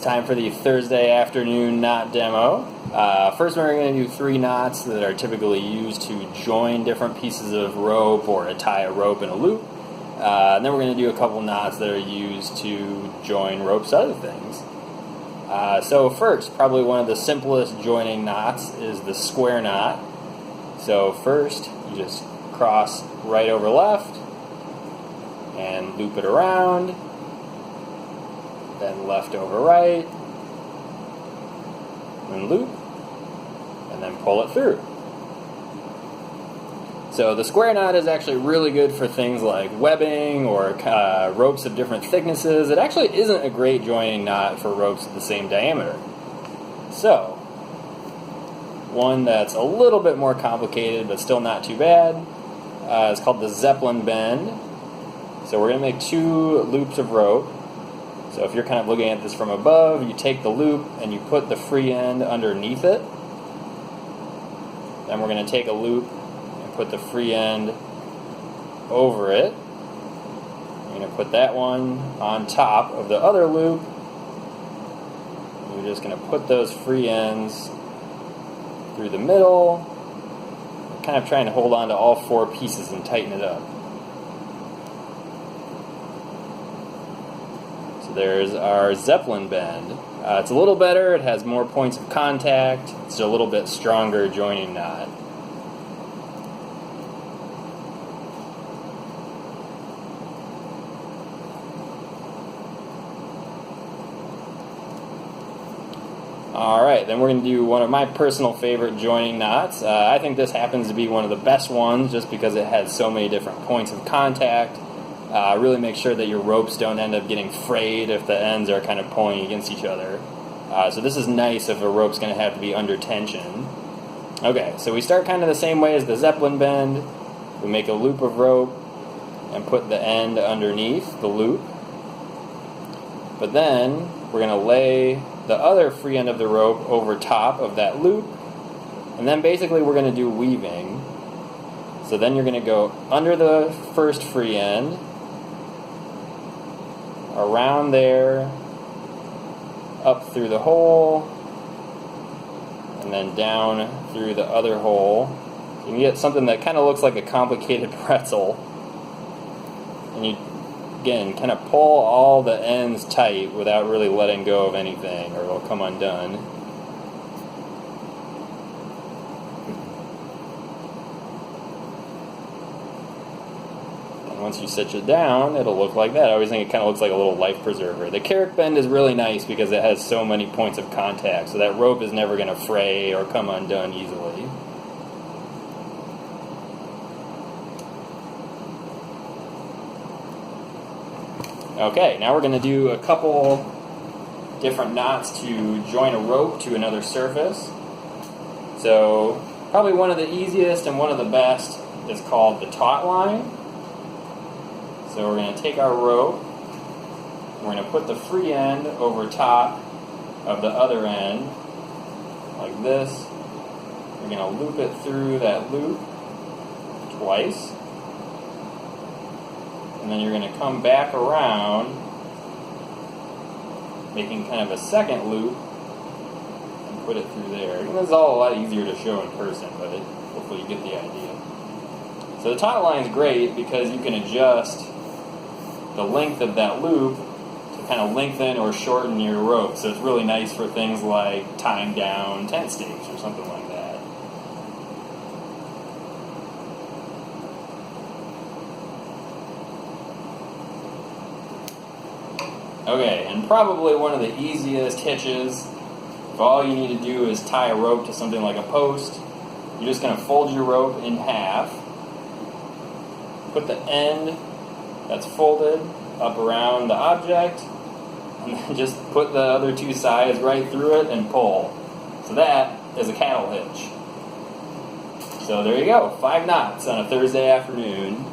It's time for the Thursday afternoon knot demo. First we're going to do 3 knots that are typically used to join different pieces of rope or to tie a rope in a loop. And then we're going to do a couple knots that are used to join ropes to other things. So first, probably one of the simplest joining knots is the square knot. So first, you just cross right over left and loop it around. Then left over right, and loop, and then pull it through. So the square knot is actually really good for things like webbing or ropes of different thicknesses. It actually isn't a great joining knot for ropes of the same diameter. So, one that's a little bit more complicated but still not too bad is called the Zeppelin bend. So we're going to make 2 loops of rope. So if you're kind of looking at this from above, you take the loop and you put the free end underneath it. Then we're going to take a loop and put the free end over it. We're going to put that one on top of the other loop. We're just going to put those free ends through the middle. We're kind of trying to hold on to all 4 pieces and tighten it up. There's our Zeppelin bend. It's a little better, it has more points of contact, it's a little bit stronger joining knot. Alright, then we're going to do one of my personal favorite joining knots. I think this happens to be one of the best ones just because it has so many different points of contact. Really make sure that your ropes don't end up getting frayed if the ends are kind of pulling against each other. So this is nice if a rope's going to have to be under tension. Okay, so we start kind of the same way as the Zeppelin bend. We make a loop of rope and put the end underneath the loop. But then we're going to lay the other free end of the rope over top of that loop. And then basically we're going to do weaving. So then you're going to go under the first free end, around there, up through the hole, and then down through the other hole. You can get something that kind of looks like a complicated pretzel. And you, again, kind of pull all the ends tight without really letting go of anything, or it'll come undone. Once you stitch it down, it'll look like that. I always think it kind of looks like a little life preserver. The Carrick bend is really nice because it has so many points of contact, so that rope is never going to fray or come undone easily. Okay, now we're going to do a couple different knots to join a rope to another surface. So, probably one of the easiest and one of the best is called the taut line. So we're going to take our rope, we're going to put the free end over top of the other end, like this. We're going to loop it through that loop twice. And then you're going to come back around, making kind of a second loop, and put it through there. And this is all a lot easier to show in person, but hopefully you get the idea. So the taut line is great because you can adjust the length of that loop to kind of lengthen or shorten your rope. So it's really nice for things like tying down tent stakes or something like that. Okay, and probably one of the easiest hitches, if all you need to do is tie a rope to something like a post, you're just going to fold your rope in half, put the end that's folded up around the object, and then just put the other 2 sides right through it and pull. So that is a cattle hitch. So there you go, 5 knots on a Thursday afternoon.